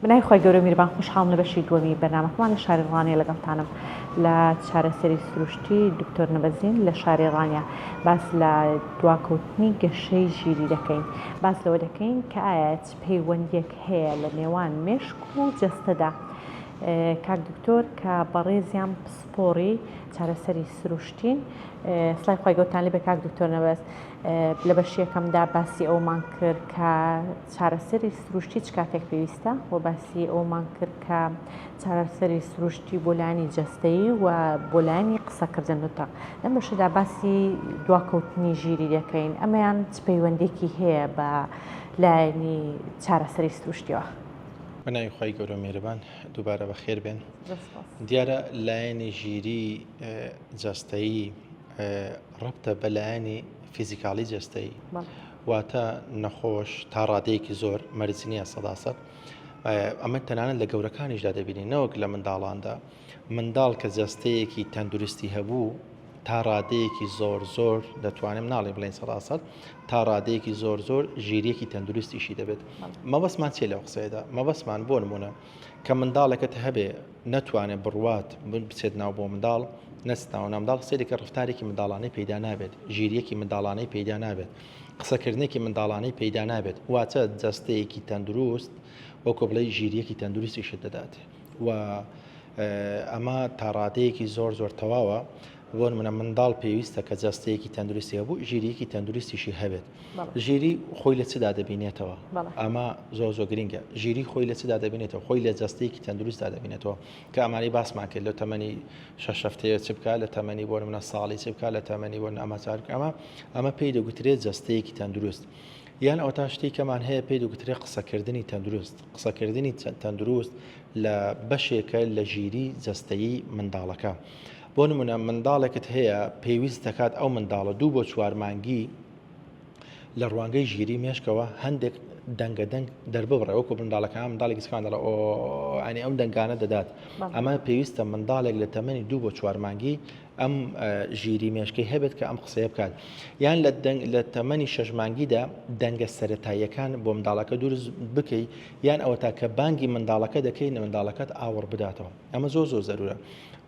بنای خۆی گەورە میربان خوشحاڵم لە بەشی دووەمی بەرنامەکەمان لە شاری ڕانیە لەگەڵتانم لە چارەسەری سروشتی دکتۆر نەبەزین لە شاری ڕانیە باس لە دواکەوتنی گەشەی ژیری دەکەین باس لەوە دەکەین کە ئایا پەیوەندیەک هەیە لە نێوان مێشک و جەستەدا کاک دکتۆر کە بەڕێزیان پسپۆڕی چارەسەری سروشتین سڵای خۆی گەوتان لێ بە کاک دکتۆر نەبەز لە بەشی یەکەمدا باسی ئەومان کرد کە چارەسەری سروشتی چ کاتێک پێویستە و باسی ئەومان کرد کە چارەسەری سروشتی بۆ لایەنی جەستەیی و بۆ لایەنی قسەکردن نوتەق لەم بەشەدا باسی دواکەوتنی ژیری دەکەین ئەمەیان چ پەیوەندێکی هەیە بە لایەنی چارەسەری سروشتیەوە. بەناوی خۆی گەورە میهرەبان دووبارە بەخێر بێن. دیارە لایەنی ژیری جەستەیی ڕەبتە بە لایەنی فیزیکاڵی جەستەیی واتە نەخۆش تا ڕادەیەکی زۆر مەرجی نییە 100%. ئەمە تەنانەت لە گەورەکانیشدا دەبینی نەوەک لە منداڵاندا منداڵ کە جەستەیەکی تەندروستی هەبوو تا ڕادەیەکی زۆر دەتوانێت ناڵێ بڵێن 100% تا ڕادەیەکی زۆر ژیرێکی تەندروستیشی دەبێت. مەبەستمان چێ لەو قسەیەدا مەبەستمان بۆ نمونە کە منداڵێکت هەبێ نەتوانێت بڕوات بچێت ناو بۆ منداڵ نەستاو نامداڵ سێرێکە ڕفتارێکی منداڵانەی پەیدا نابێت ژیریەکی منداڵانەی پەیدا نابێت قسەکردنێکی منداڵانەی پەیدا نابێت واتە جەستەیەکی تەندروست وەکو بڵێ ژیریەکی تەندروستیشت دەدات و ئەمە تا ڕادەیەکی زۆر تەواوە بۆ نمونە منداڵ پێویستە کە جەستەیەکی تەندروستی هەبوو ژیریەکی تەندروستیشی هەبێت. ژیری خۆی لە چدا دەبینێتەوە ئەمە زۆر گرنگە ژیری خۆی لە چدا دەبینێتەوە خۆی لە جەستەیەکی تەندروستدا دەبینێتەوە کە ئەمانی باسمان کرد لە تەمەنی 6 هەفتەیە چ بکات لە تەمەنی بۆ نمونە ساڵی چ بکات لە تەمەنی بۆ ئەمەچار ئەمە پێی دەگوترێت جەستەیەکی تەندروست یان ئەو تا شتی کەمان هەیە پێی دەگوترێت قسەکردنی تەندروست قسەکردنی تەندروست لە بەشێکە لە ژیری جەستەیی منداڵەکە. بۆ نمونە منداڵێکت هەیە پێویست دەکات ئەو منداڵە 2 بۆ 4 مانگی لە ڕوانگەی ژیری مێشکەوە هەندێک دەنگەدەنگ دەرببڕێ وەکو منداڵەکان منداڵێکی سکان دەڵێ ئەنی ئەم دەنگانە دەدات ئەمە پێویستە منداڵێک لە تەمەنی 2 بۆ 4 مانگی ئەم ژیری مێشکەی هەبێت کە ئەم قسەیە بکات یان لە تەمەنی 6 مانگیدا دەنگە سەرەتاییەکان بۆ منداڵەکە دروست بکەی یان ئەوە تا کە بانگی منداڵەکە دەکەی منداڵەکەت ئاوەڕ بداتەوە ئەمە زۆر زەرورە.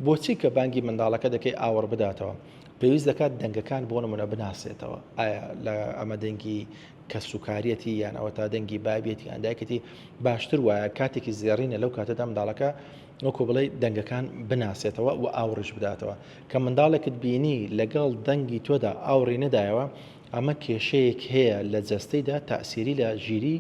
بۆچی کە بانگی منداڵەکە دەکەی ئاوەڕ بداتەوە پێویست دەکات دەنگەکان بۆ نمونە بناسێتەوە ئایا لە ئەمە دەنگی کە سوکاریەتی یان ئەوە تا دەنگی بابێتی ئەندایکەتی باشتر وایە کاتێکی زێڕینە لەو کاتەدا منداڵەکە وەکو بڵێ دەنگەکان بناسێتەوە و ئاوڕش بداتەوە کە منداڵێکت بینی لەگەڵ دەنگی تۆدا ئاوڕی نەدایەوە ئەمە کێشەیەک هەیە لە جەستەیدا تەئسیری لە ژیری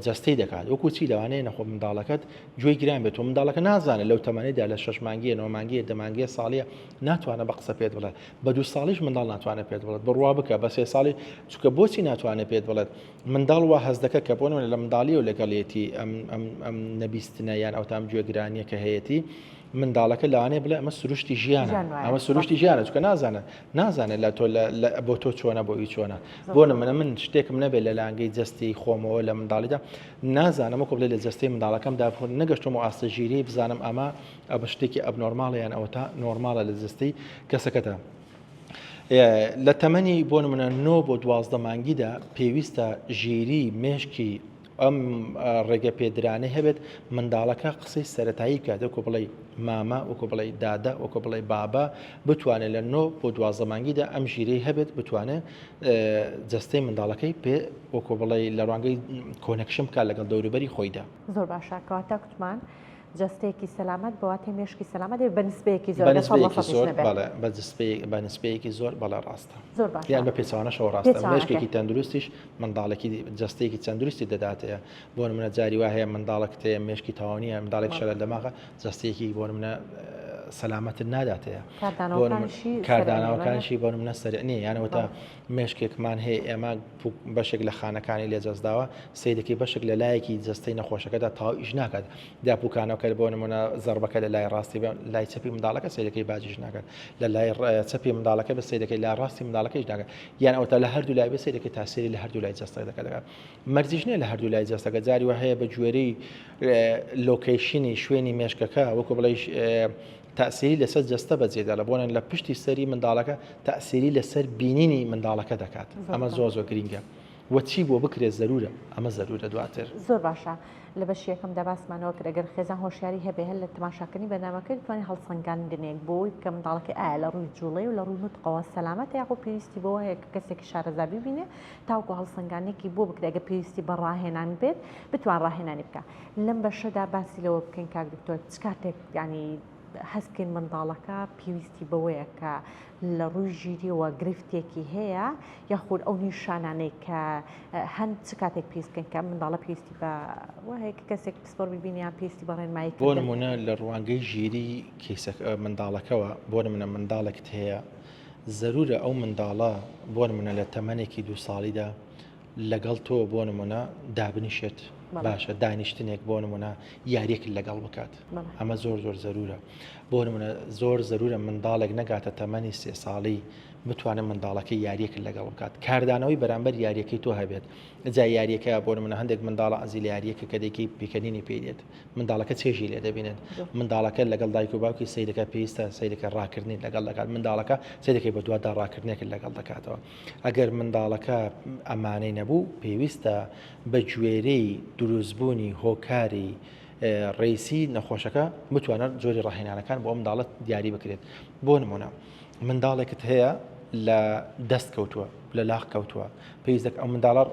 جەستەی دەکات وەکو چی لەوانەیە نەخۆ منداڵەکەت گوێی گران بێت و منداڵەکە نازانێت لەو تەمەنیدا لە 6 مانگیە 9 مانگیە 10 مانگیە ساڵیە ناتوانێت بە قسە پێت بڵێت بە 2 ساڵیش منداڵ ناتوانێت پێت بڵێت بڕوا بکە بە 3 ساڵی چونکە بۆچی ناتوانێت پێت بڵێت منداڵ وا هەست دەکە کە بۆ لە منداڵی و لەگەڵێتی ئەم نەبیستنە یان ئەو تام گوێگرانیە کە هەیەی منداڵەکە لەوانەیە بڵێ ئەمە سروشتی ژیانە ئەمە سروشتی ژیانە چونکە نازانێت لە تۆ بۆ تۆ چۆنە بۆی چۆنە بۆ نمونە من شتێکم نەبێت لە لانگەی جەستی خۆمەوە لە منداڵیدا نازانم وەکو بڵێ لە جەستەی منداڵەکەمدا نەگەشتم و ئاستە ژیری بزانم ئەمە ئەبە شتێکی ئەبنۆرماڵە یان ئەوە تا نۆرماڵە لە جەستەی کەسەکەتە. لە تەمەنی بۆ نمونە 9 بۆ 12 مانگیدا پێویستە ژیری مێشکی ئەم ڕێگە پێدرانەی هەبێت منداڵەکە قسەی سەرەتایی بکات وەکو بڵێ مامە وەکو بڵێ دادا وەکو بڵێ بابا بتوانێت لە 9 بۆ 12 مانگیدا ئەم ژیرەی هەبێت بتوانێت جەستەی منداڵەکەی پێ وەکو بڵێ لە ڕوانگەی کۆنەکشن بکات لەگەڵ دەوروبەری خۆیدا. زۆر باشە کەواتە کوتمان جەستەیەکی سەلامەت بەواتای مێشکی سەلامەت بە نسبەیەکی زۆر بە نسبەیەکی زۆر بەڵە ڕاستە زۆر باش یان بە پێچوانەشەوە ڕاستە مێشکێکی تەندروستیش منداڵێکی جەستەیەکی تەندروستی دەداتەیە بۆ نمونە جاری وا هەیە منداڵێک تەیە مێشکی تاوانیە منداڵێک شەلە دەماغە جەستەیەکی بۆ نمونە سەلامەت ناداتەیە کارداناوەکانشی بۆ نمونە سەرنی یانەوە تا مێشکێکمان هەیە ئێمە بەشێک لە خانەکانی لێجەستداوە سیدەکەی بەشێک لە لایەکی جەستەی نەخۆشەکەدا تاو ئیش ناکات داپوکانەوەکە بۆ نمونە زەربەکە لە لای ڕاستی لای چەپی منداڵەکە سیدەکەی باجیش ناکات لە لای چەپی منداڵەکە بە سیدەکەی لا ڕاستی منداڵەکەیش ناکات یان ئەوە تا لە هەردوو لای بە سیدەکەی تاسیری لە هەردوو لای جەستەکە دەکات مەرجیش نییە لە هەردوو لای جەستەکە جاری وە هەیە بە گوێرەی لۆکیشنی شوێنی مێشکەکە وەکو بڵێ تأثیری لەسەر جەستە بەجێدا لە بۆنن لە پشتی سەری منداڵەکە تأثیری لەسەر بینینی منداڵەکە دەکات ئەمە زۆر گرینگە وەچی بۆ بکرێت زەرورە ئەمە زەرورە دواتر زۆر باشە لە بەشی یەکەمدا باسمانەوە کرد ئەگەر خێزان هۆشیاری هەبێ هەر لە تەماشاکردنی بەنامەکە توانێت هەڵسەنگاندنێک بۆی کە منداڵەکە ئایا لە ڕووی جوڵەی و لە ڕووی نوتقەوە سەلامەت یاخۆ پێویستی بەوە هەیە کە کەسێکی شارەزا ببینێ تاوکو هەڵسەنگانێکی بۆ بکرێت ئەگە پێویستی بە ڕاهێنان بێت بتوان ڕاهێنانی بکە لەم بەشەدا باسی لەوە بکەین کاک دکتۆر چ کاتێک ینی هەستکەین منداڵەکە پێویستی بەوەیە کە لە ڕووی ژیریەوە گرفتێکی هەیە یاخود ئەو نیشانانەی کە هەند چ کاتێک پێستکەن کە منداڵە پێویستی بە وهەیە کە کەسێک پسپۆر ببینیان پێویستی بە ڕێنمایی بۆ نمونە لە ڕوانگەی ژیری منداڵەکەەوە بۆ نمونە منداڵێکت هەیە زەرورە ئەو منداڵە بۆ نمونە لە تەمەنێکی 2 ساڵیدا لەگەڵ تۆ بۆ نمونە دابنیشێت باشە دانیشتنێک بۆ نمونە یاریەک لەگەڵ بکات ئەمە زۆر زەرورە بۆ نمونە زۆر زەرورە منداڵێک نەگاتە تەمەنی 3 ساڵی بتوانێت منداڵەکەی یاریەک لەگەڵ بکات کاردانەوەی بەرامبەر یاریەکەی تۆ هەبێت جا یاریەکە بۆ نمونە هەندێک منداڵە ئەزی لە یاریەکە کە دەیکی پیکەنینی پێدێت منداڵەکە چێژی لێ دەبینێت منداڵەکە لەگەڵ دایک و باوکی سەیرەکە پێویستە سەیرەکە ڕاکردنی لەگەڵ دەکات منداڵەکە سەیرەکەی بە دووەدا ڕاکردنێک لەگەڵ دەکاتەوە ئەگەر منداڵەکە ئەمانەی نەبوو پێویستە بە گوێرەی دروستبوونی هۆکاری ڕێیسی نەخۆشەکە بتوانێت جۆری ڕاهێنانەکان بۆ منداڵت دیاری بکرێت بۆ نمونە منداڵێکت هەیە لە دەست کەوتووە لە لاغ کەوتووە پێویست ئەو منداڵە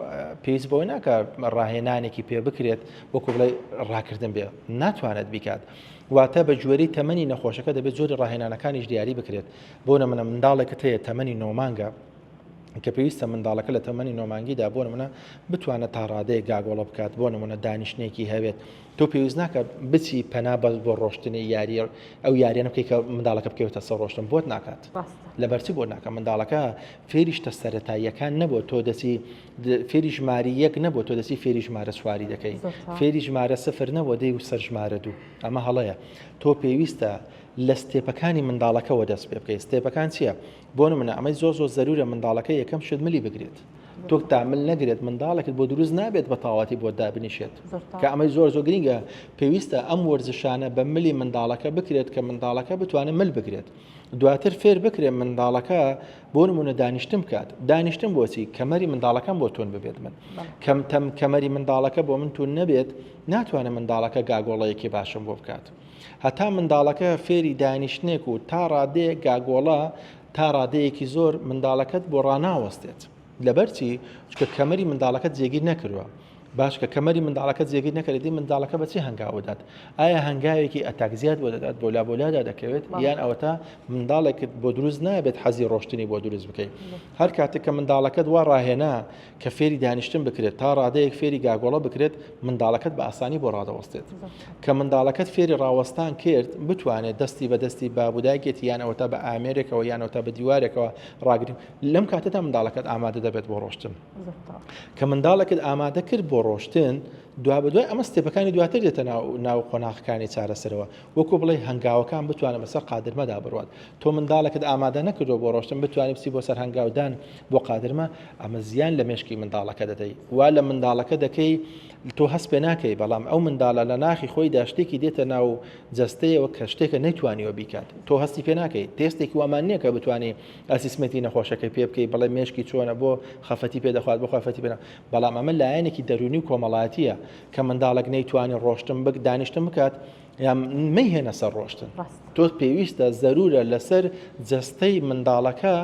پێویست بۆی ناکە ڕاهێنانێکی پێ بکرێت وەکو بڵێ ڕاکردن بێ ناتوانێت بیکات واتە بە گوێرەی تەمەنی نەخۆشەکە دەبێت جۆری ڕاهێنانەکانیش دیاری بکرێت بۆ نمونە منداڵێکت هەیە تەمەنی 9 مانگە کە پێویستە منداڵەکە لە تەمەنی 9 مانگیدا بۆ نمونە بتوانێت تا ڕادەیە گاگۆڵە بکات بۆ نمونە دانیشتێکی هەبێت تۆ پێویست ناکە بچی پەنا بەس بۆ ڕۆشتنی یاری ئەو یاریانە بکەی کە منداڵەکە بکەوتە سەر ڕۆشتن بۆت ناکات لەبەرچی بۆ ناکە منداڵەکە فێریشتە سەرەتاییەکان نەبوو تۆ دەچی فێری ژماری 1 نەبوو تۆ دەچی فێری ژمارە سواری دەکەی فێری ژمارە 0 نەبوو دەی و سەر ژمارە 2 ئەمە هەڵەیە تۆ پێویستە لە ستێپەکانی منداڵەکەەوە دەست پێ بکەیت ستێپەکان چییە بۆ نمونە ئەمەی زۆر زەرورە منداڵەکە یەکەم شت ملی بگرێت تۆ تامل نەگرێت منداڵێکت بۆ دروست نابێت بە تاواتی بۆ دابنیشێت کە ئەمەی زۆر گرنگە پێویستە ئەم وەرزشانە بە ملی منداڵەکە بکرێت کە منداڵەکە بتوانێت مل بگرێت دواتر فێر بکرێت منداڵەکە بۆ نمونە دانیشتن بکات دانیشتن بۆچی کەمەری منداڵەکەم بۆ تۆن ببێت من کەم کەمەری منداڵەکە بۆ من تون نەبێت ناتوانێت منداڵەکە گاگۆڵەیەکی باشم بۆ بکات هەتا منداڵەکە فێری دانیشتنێک و تا ڕادەیە گاگۆڵە تا ڕادەیەکی زۆر منداڵەکەت بۆ ڕناوەستێت لەبەرچی چکە کەمەری منداڵەکەت جێگیر نەکردووە باش کە کەمەری منداڵەکەت جێگیر نەکردی منداڵەکە بەچی هەنگاوەدات ئایا هەنگاوێکی ئەتاکزیات بۆ دەدات بۆ لابۆلادا دەکەوێت یان ئەوە تا منداڵێکت بۆ دروست نابێت حەزی ڕۆشتنی بۆ دروست بکەیت هەر کاتێک کە منداڵەکەت وا ڕاهێنا کە فێری دانیشتن بکرێت تا ڕادەیەک فێری گاگۆڵە بکرێت منداڵەکەت بە ئاسانی بۆ ڕادەوەستێت کە منداڵەکەت فێری ڕاوەستان کرد بتوانێت دەستی بە دەستی بابودایکێتی یان ئەوە تا بە ئامێرێکەوە یان ئەوە تا بە دیوارێکەوە ڕاگرین لەم کاتێتا منداڵەکەت ئامادە دەبێت بۆ ڕۆشتن کە منداڵێکت ئامادە کرد بۆ ڕۆشتن دوا بەدوای ئەمە ستێپەکانی دواتر دێتە ناو قۆناغەکانی چارەسەرەوە وەکو بڵێ هەنگاوەکان بتوانە بەسەر قادرمەدا بڕوات تۆ منداڵێکت ئامادە نەکردو بۆ ڕۆشتن بتوانانی بچی بۆ سەر هەنگاودان بۆ قادرمە ئەمە زیان لە مێشکی منداڵەکە دەدەی وا لە منداڵەکە دەکەی تۆ هەست پێ ناکەی بەڵام ئەو منداڵە لە ناخی خۆی دا شتێکی دێتە ناو جەستەیەوە کە شتێکە نەیتوانیوە بیکات تۆ هەستی پێ ناکەی تێستێکی وامان نییە کە بتوانانی ئەسیسمەتی نەخۆشەکەی پێ بکەی بەڵێ مێشکی چۆنە بۆ خەفەتی پێدەخوات بۆ خەفەتی پێ بەڵام ئەمە لایەنێکی دەرونی و کۆمەڵایەتیە کە منداڵێک نەیتوانی ڕۆشتن دانیشتن بکات یا مەیهێنە سەر ڕۆشتن تۆ پێویستە زەرورە لەسەر جەستەی منداڵەکە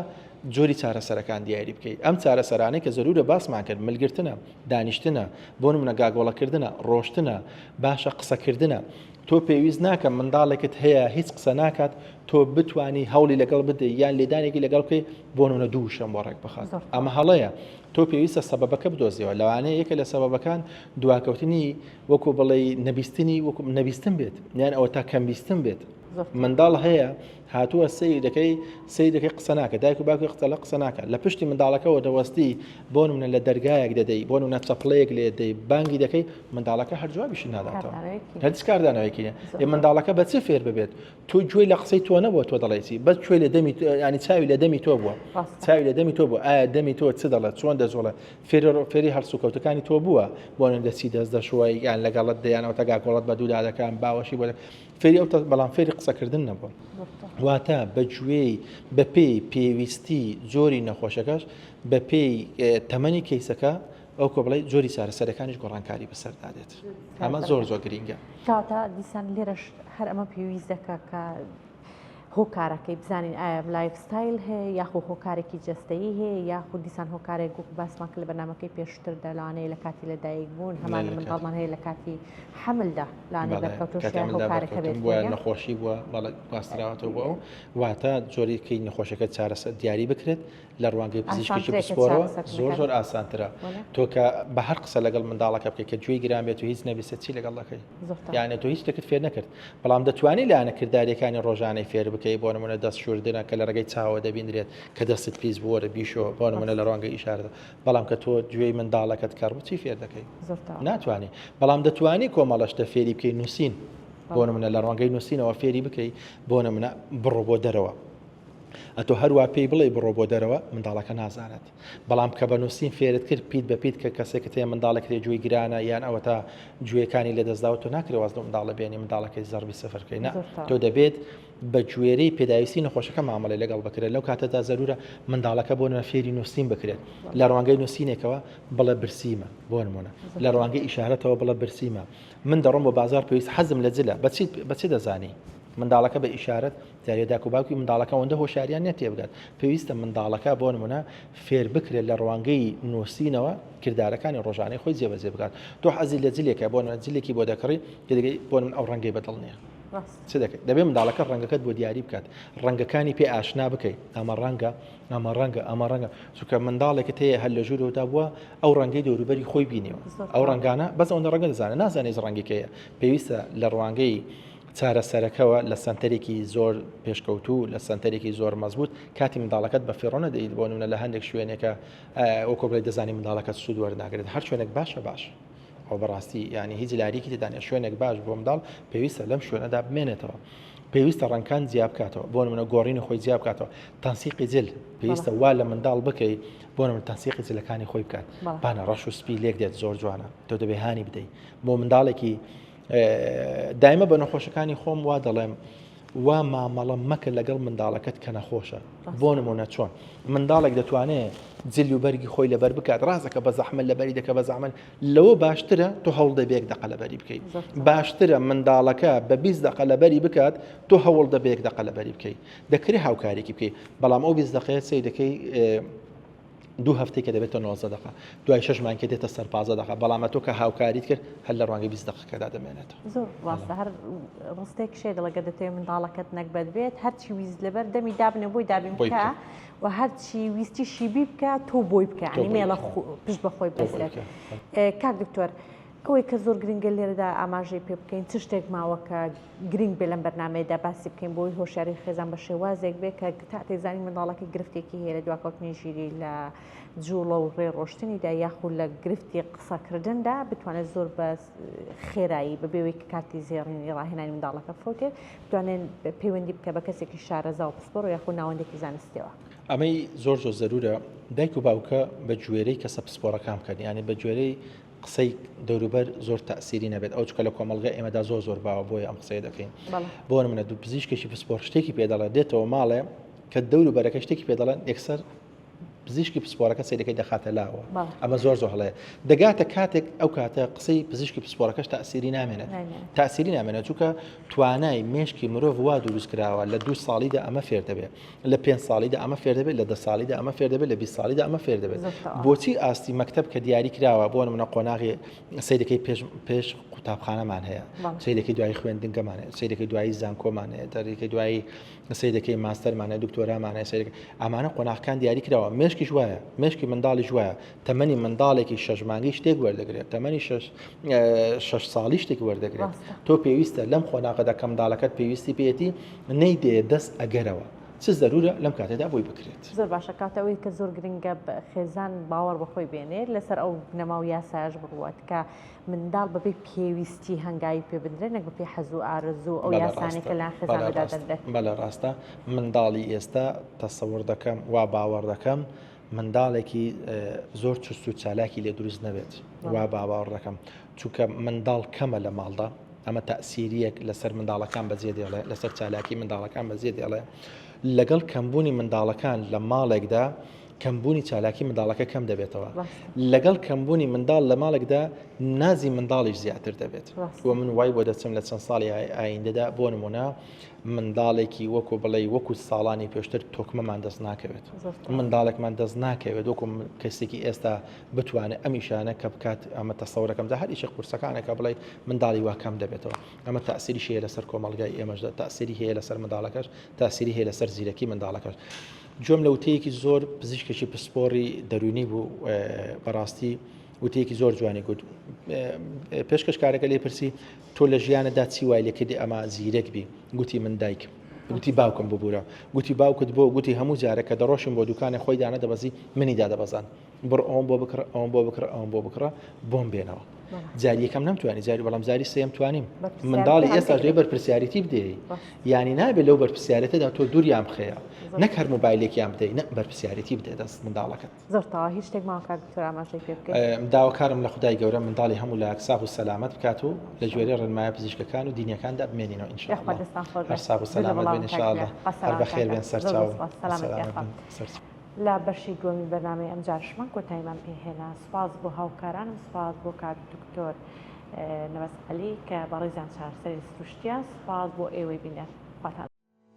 جۆری چارەسەرەکان دیاری بکەیت ئەم چارەسەرانەی کە زەرورە باسمان کرد ملگرتنە دانیشتنە بۆ نمونە گاگۆڵەکردنە ڕۆشتنە باشە قسەکردنە تۆ پێویست ناکە منداڵێکت هەیە هیچ قسە ناکات تۆ بتانی هەوڵی لەگەڵ بدەیت یان لێدانێکی لەگەڵ بکەی بۆ نمونە دووشەم بۆ ڕێک بخات ئەمە هەڵەیە تۆ پێویستە سەبەبەکە بدۆزیەوە لەوانەیە یەکە لە سەبەبەکان دواکەوتنی وەکو بڵێ نەبیستنی وەکو نەبیستن بێت یان ئەوە تا کەمبیستن بێت منداڵ هەیە هاتووە سەیدەکەی قسە ناکە دایک و باوکی قسە ناکە لە پشتی منداڵەکەەوە دەوەستی بۆ نمونە لە دەرگایەک دەدەی بۆ نمونە چەپڵەیەک لێ دەی بانگی دەکەی منداڵەکە هەر جوابیشی ناداتەوە هیچ کاردانەوەیکی نیە منداڵەکە بە چ فێر ببێت تۆ گوێی لە قسەی تۆ نەبووە تۆ دەڵێتی بەس گوێی لە دەمی ینی چاوی لە دەمی تۆ بووە چاوی لە دەمی تۆ بوو ئایا دەمی تۆ چ دەڵێت چۆن دەزۆڵە فێری هەرسوکەوتەکانی تۆ بووە بۆ دەچی دەست دەشوای یان لەگەڵت دەیانەوە تا گاگۆڵەت بە دوودادەکان باوەشی بۆ فێری ئەو بەڵام فێری قسەکردن نەبووە واتە بەگوێی بەپێی پێویستی جۆری نەخۆشەکەش بەپێی تەمەنی کەیسەکە ئەو کۆ بڵێ جۆری چارەسەرەکانیش گۆڕانکاری بەسەردادێت ئەمە زۆر گرینگە. کاتە دیسان لێرەش هەر ئەمە پێویست دەکە کە هۆکارەکەی بزانین ئایا لایفستایل هەیە یاخۆ هۆکارێکی جەستەیی هەیە یاخود دیسان هۆکارێک گوک باسمان کرد لە بەرنامەکەی پێشتر دەلانەیە لە کاتی لەدایک بوون هەمانە منداڵمان هەیە لە کاتی حملدا لانێ بەرکەوتۆشیان هۆکارەکە بێت بووە نەخۆشی بووە بەڵێ گواستراوەتەوە بووە واتە جۆرێکی نەخۆشەکە چارەسەر دیاری بکرێت لە ڕوانگەی پزیشکێکی پسپۆرەوە زۆر ئاسانترە تۆ کە بە هەر قسە لەگەڵ منداڵەکە بکەیت کە گوێی گران بێت و هیچ نەبیستە چی لەگەڵ دەکەی یانە تۆ هیچ شتێکت فێر نەکرد بەڵام دەتوانانی لایەنە کرداریەکانی ڕۆژانەی فێر بکەی بۆ نمونە دەست شوردنە کە لە ڕێگەی چاوە دەبینرێت کە دەستت پیس بووە بیشۆ بۆ نمونە لە ڕوانگەی ئیشارەدا بەڵام کە تۆ گوێی منداڵەکەت کار چی فێر دەکەی ناتوانانی بەڵام دەتوانی کۆمەڵەشتە فێری بکەی نووسین بۆ نمونە لە ڕوانگەی نووسینەوە فێری بکەی بۆ نمونە بڕۆ بۆ دەرەوە ئەتۆ هەروە پێی بڵێ بڕۆ بۆ دەرەوە منداڵەکە نازانێت بەڵام کە بە نووسین فێرت کرد پیت بە پیت کە کەسێکت هەیە منداڵێکی گوێی گرانە یان ئەوە تا گوێەکانی لە دەستداوە تۆ ناکرێ وازن منداڵە بێنی منداڵەکەی زەربی سەفەرکەی نه تۆ دەبێت بە گوێرەی پێداویستی نەخۆشەکە مامەڵی لەگەڵ بکرێت لەو کاتەدا زەرورە منداڵەکە بۆ نمونە فێری نووسین بکرێت لە ڕوانگەی نووسینێکەوە بڵێ برسیمە بۆ نمونە لە ڕوانگەی ئیشارەتەوە بڵێ برسیمە من دەڕۆم بۆ بازار پێویست حەزم لە جلە بەچی دەزانی منداڵەکە بە ئیشارەت جارێداک و باوکی منداڵەکە ئەوەندە هۆشاریان نێت تێبگات پێویستە منداڵەکە بۆ نمونە فێر بکرێت لە ڕوانگەی نووسینەوە کردارەکانی ڕۆژانەی خۆی جێبەجێ بکات تۆ حەزی لە جلێکە بۆ جلێکی بۆ دەکڕی بۆ من ئەو ڕەنگەی بەدڵ نییە چ دەکەیت دەبێت منداڵەکە ڕەنگەکەت بۆ دیاری بکات ڕەنگەکانی پێ ئاشنا بکەیت ئەمە ڕەنگە ئەمە ڕەنگە چونکە منداڵێکت هەیە هەر لە ژوورەوەدا بووە ئەو ڕەنگەی دەوروبەری خۆی بینیەوە ئەو ڕەنگانە بەس ئەوەندە ڕەنگە دەزانێت نازانێت ڕەنگێکەیە پێویستە لە ڕوانگەی چارەسەرەکەوە لە سنتەرێکی زۆر پێشکەوتوو لە سنتەرێکی زۆر مەزبوط کاتی منداڵەکەت بە فێڕۆنە دەیت بۆ نمونە لە هەندێک شوێنێکە ئەو کۆبڵی دەزانی منداڵەکەت سوود وەرناگرێت هەر شوێنێک باشە باش ئەو بەڕاستی ینی هیچ لاریکی تدانێت شوێنێک باش بۆ منداڵ پێویستە لەم شوێنەدا بمێنێتەوە پێویستە ڕەنکان جیاب بکاتەوە بۆ نمونە گۆڕینی خۆی جیاب بکاتەوە تەنسیقی جل پێویستە وا لە منداڵ بکەی بۆ نمونە تەنسیقی جلەکانی خۆی بکات بانە ڕەش و سپی لێک دێت زۆر جوانە تۆ دەبێ هانی بدەیت بۆ منداڵێکی دایمە بە نەخۆشەکانی خۆم وا دەڵێم وا مامەڵە مەکە لەگەڵ منداڵەکەت کە نەخۆشە بۆ نمونە چۆن منداڵێک دەتوانێت جلی و بەرگی خۆی لەبەر بکات ڕازەکە بە زەحمل لەبەری دەکە بە زەحمل لەوە باشترە تۆ هەوڵ دەبێت دەقە لەبەری بکەیت باشترە منداڵەکە بە 20 دقە لەبەری بکات تۆ هەوڵ دەبێت دەقە لەبەری بکەیت دەکرێت هاوکارێکی بکەیت بەڵام ئەو 20 دقەیە سەی دەکەی 2 هەفتەیەکە دەبێتە 90 دقە دوای 6 مانگە دێتە سەر 15 دقە بەڵامە تۆ کە هاوکاریت کرد هەر لە ڕوانگەی 20 دقەکەدا دەمێنێتەوە زۆر ڕاستە هەر ڕستێک شێ دەڵەگە دەتوێت منداڵەکەت نەکبەت بێت هەرچی ویست لەبەر دەمی دابنە بۆی دابین بکە و هەرچی ویستی شیبی بکە تۆ بۆی بکە ینی مێڵە پشت بەخۆی بێت کاک دکتۆر ئەوەی کە زۆر گرنگە لێرەدا ئاماژەی پێ بکەین چ شتێک ماوەکە گرنگ بێ لەم بەرنامەیەدا باسی بکەین بۆی هۆشیاری خێزان بە شێوازێک بێت کە تا تێزانی منداڵەکە گرفتێکی هەیە لە دواکەوتنی ژیری لە جوڵە و ڕێ ڕۆشتنیدا یاخود لە گرفتی قسەکردندا بتوانێت زۆر بە خێرایی بەبێەوەی کە کاتی زێڕینی ڕاهێنانی منداڵەکە فۆتێت بتوانێن پەیوەندی بکە بە کەسێکی شارەزا و پسپۆر و یاخود ناوەندێکی زانستیەوە ئەمەی زۆر زەرورە دایک و باوکە بە گوێرەی کەسە پسپۆرەکان بکەن یعنی بە گوێرەی قسەی دەوروبەر زۆر تەسیری نەبێت ئەو چکە لە کۆمەڵگە ئێمەدا زۆر باوە بۆی ئەم قسەی دەکەین بۆ نمونە دوو پزیشکێکی پسپۆر شتێکی پێدەڵێت دێتەوە ماڵێ کە دەوروبەرەکە شتێکی پێدەڵێن یەکسەر پزیشکی پسپۆرەکە سەیرەکەی دەخاتە لاوە ئەمە زۆر هەڵەیە دەگاتە کاتێک ئەو کاتە قسەی پزیشکی پسپۆرەکەش تەسیری نامێنێت تەسیری نامێنێت چونکە توانای مێشکی مرۆڤ وا دروست کراوە لە 2 ساڵیدا ئەمە فێر دەبێت لە 5 ساڵیدا ئەمە فێر دەبێت لە 10 ساڵیدا ئەمە فێر دەبێت لە 20 ساڵیدا ئەمە فێر دەبێت بۆچی ئاستی مەکتب کە دیاری کراوە بۆ نمونە قۆناغی سەیرەکەی پێش قوتابخانەمان هەیە سەیرەکەی دوای خوێندنگەمان هەیە سەیرەکەی دوای زانکۆمان هەیە دەرێکی دوای سەیرەکەی ماستەرمان هەیە دکتۆرامان هەیە سەیرەکە ئەمانە قۆناغەکان دیاری کراوە مێشکیش وایە مێشکی منداڵیش وایە تەمەنی منداڵێکی 6 مانگی شتێک وەردەگرێت تەمەنی 6 ساڵی شتێک وەردەگرێت تۆ پێویستە لەم خۆناغەدا کە منداڵەکەت پێویستی پێێتی نەیدێ دەست ئەگەرەوە چ ضرورە لەم کاتێدا بۆی بکرێت زۆر باشە کاتەوەی کە زۆر گرنگە خێزان باوەڕ بەخۆی بێنێت لەسەر ئەو بنەما و یاساژ بڕوات کە منداڵ بەبێ پێویستی هەنگاوی پێ بدرێت نەک بەپێ حەزوو ئارەزوو ئەو یاسانی کە لە خێزاندا دەدرێت بەڵێ ڕاستە منداڵی ئێستا تەسەوور دەکەم وا باوەڕ دەکەم منداڵێکی زۆر چست و چالاکی لێ دروست نەبێت وا باوەڕ دەکەم چونکە منداڵ کەمە لە ماڵدا ئەمە تەسیریەک لەسەر منداڵەکان بەجێ دێڵێ لەسەر چالاکی منداڵەکان بەجێ دێڵێ لەگەڵ کەمبوونی منداڵەکان لە ماڵێکدا کەمبوونی چالاکی منداڵەکە کەم دەبێتەوە لەگەڵ کەمبوونی منداڵ لە ماڵێکدا نازی منداڵیش زیاتر دەبێت وە من وای بۆ دەچم لە چەند ساڵی ئایندەدا بۆ نمونە منداڵێکی وەکو بڵێ وەکو ساڵانی پێشتر تۆکمەمان دەست ناکەوێت منداڵێکمان دەست ناکەوێت وەکو کەسێکی ئێستا بتوانێت ئەمیشانە کە بکات ئەمە تەسەورەکەمدا هەر ئیشە قورسەکانێکە بڵێ منداڵی وا کەم دەبێتەوە ئەمە تەئسیری هەیە لەسەر کۆمەڵگای ئێمەشدا تەئسیری هەیە لەسەر منداڵەکەش تەئسیری هەیە لەسەر زیرەکی منداڵەکەش جۆم لە وتەیەکی زۆر پزیشکێکی پسپۆڕی دەرونی بوو بەڕاستی وتەیەکی زۆر جوانی گوت پێشکەش کارەکە لێ پرسی تۆ لە ژیانەدا چی وای لێ کردی ئەمە زیرەک بی گوتی من دایکم گوتی باوکم ببوورە گوتی باوکت بۆ گوتی هەموو جارێکە دەڕۆشم بۆ دوکانێ خۆی دانە دەبەزی منیدا دەبەزان بڕ ئەوم بۆ بکڕ ئەوم بۆ بکڕ ئەوم بۆ بکڕە بۆم بێنەوە جاری یەکەم نەمتوانی جاری بەڵام جاری سێم توانیم منداڵی ئێستا ژێ بەرپرسیارەتی بدەی یعنی نابێت لەو بەرپرسیارەتەدا تۆ دووریان بخەیە نەک هەر مۆبایلێکیان بدەی نە بەرپرسیارەتی بدێ دەست منداڵەکەت زۆرتەوا هیچ شتێک ماکات دکتۆر ئاماژەی پێ بکەیت داواکارم لە خودای گەورە منداڵی هەموو لە ساغ و سەلامەت بکات و لە ژێری ڕێنمایە پزیشکەکان و دینیەکاندا بمێنینەوە ئینشاءالله هەر ساغ و سەلامەت بێن ئینشاءالله هەر بەخێر بێن سەرچاو لە بەشی دووەمی بەرنامەی ئەم جارشمان کۆتاییمان پێهێنا سوپاس بۆ هاوکارانم سوپاس بۆ کاک دکتۆر نەبەس عەلی کە بەڕێزیان چارەسەری سروشتیە سوپاس بۆ ئێوەی بینێت